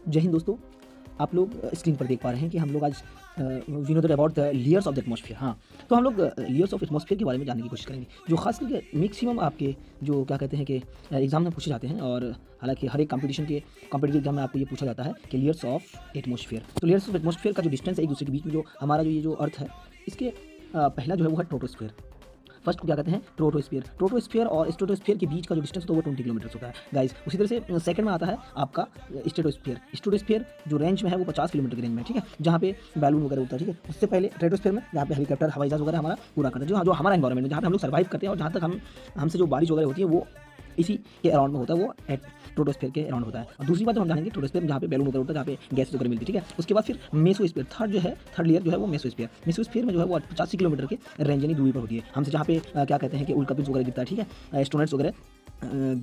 जय हिंद दोस्तों। आप लोग स्क्रीन पर देख पा रहे हैं कि हम लोग आज we know that about the layers of the atmosphere. हाँ, तो हम लोग लेयर्स ऑफ एटमॉस्फेयर के बारे में जानने की कोशिश करेंगे, जो खास करके मैक्सिमम आपके जो क्या कहते हैं कि एग्जाम में पूछे जाते हैं। और हालांकि हर एक कॉम्पिटिटिव एग्जाम में आपको ये पूछा जाता है कि लेयर्स ऑफ एटमॉस्फेयर। तो लेयर्स ऑफ एटमॉस्फेयर का जो डिस्टेंस है एक दूसरे के बीच में, जो हमारा जो अर्थ है, इसके पहला जो है वो है ट्रोपोस्फेयर। फर्स्ट को क्या कहते हैं? ट्रोटोस्फीयर। ट्रोटोस्फीयर और स्ट्रेटोस्फीयर के बीच का जो डिस्टेंस होता है वो 20 किलोमीटर होता है गाइस। उसी तरह से सेकंड में आता है आपका स्ट्रेटोस्फीयर। स्ट्रेटोस्फीयर जो रेंज में है वो 50 किलोमीटर की रेंज में, ठीक है, जहाँ पे बैलून वगैरह होता है, ठीक है। उससे पहले स्ट्रेटोस्फीयर में जहाँ पे हेलीकॉप्टर, हवाई जहाज वगैरह हमारा पूरा करता है, जो हमारा एनवायरमेंट है, जहाँ पे हम लोग सर्वाइव करते हैं और जहाँ तक हमसे जो बारिश वगैरह होती है वो इसी के अराउंड में होता है, वो ट्रोटोस्फीयर के अराउंड होता है। और दूसरी बात जो हम जानेंगे ट्रोटोस्फीयर में जहाँ पे बैलून वगैरह होता है, जहाँ पे गैस वगैरह मिलती है, ठीक है। उसके बाद फिर मेसोस्फीयर, थर्ड लेयर जो है वो मेसोस्फीयर। मेसोस्फीयर में जो है वो 85 किलोमीटर के रेंज यानी दूरी पर होती है हमसे, जहाँ पे क्या कहते हैं कि उल्कापिंड वगैरह गिरता है, ठीक है, एस्ट्रोनॉट्स वगैरह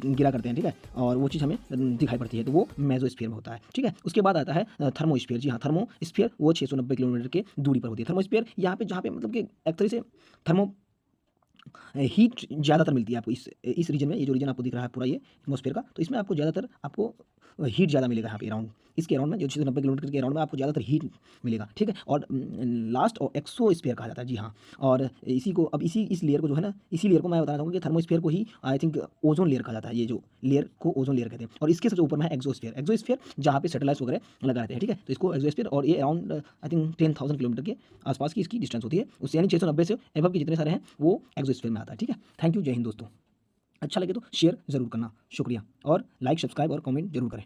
गिरा करते हैं, ठीक है, और वो चीज़ हमें दिखाई पड़ती है, तो वो मेसोस्फीयर में होता है, ठीक है। उसके बाद आता है थर्मोस्फीयर। जी हाँ, थर्मोस्फीयर वो 690 किलोमीटर के दूरी पर होती है। थर्मोस्फीयर यहाँ पे जहाँ पे मतलब कि एक तरह से थर्मो हीट ज़्यादातर मिलती है आपको इस रीजन में। ये जो रीजन आपको दिख रहा है पूरा ये एटमॉस्फेयर का, तो इसमें आपको ज़्यादातर आपको हीट ज़्यादा मिलेगा यहाँ पे अराउंड, इसके अराउंड में जो 690 किलोमीटर के अराउंड में आपको ज़्यादातर हीट मिलेगा, ठीक है। और लास्ट और एक्सोस्फीयर कहा जाता है, जी हाँ। और इसी को अब इस लेयर को जो है ना, इसी लेयर को मैं बताना चाहूँगा कि थर्मोस्फीयर को ही आई थिंक ओजोन लेयर कहा जाता है। ये जो लेयर को ओजोन लेयर कहते हैं। और इसके सबसे ऊपर में है एक्सोस्फीयर। एक्सोस्फीयर जहाँ पे सैटेलाइट्स वगैरह लगा रहते हैं, ठीक है, तो इसको एक्सोस्फीयर, और ये अराउंड आई थिंक 10,000 किलोमीटर के आसपास की इसकी डिस्टेंस होती है उससे, यानी 690 से एबव के जितने सारे हैं वो एक्सोस्फीयर में आता है, ठीक है। थैंक यू, जय हिंद दोस्तों। अच्छा लगे तो शेयर ज़रूर करना, शुक्रिया, और लाइक, सब्सक्राइब और कमेंट जरूर करें।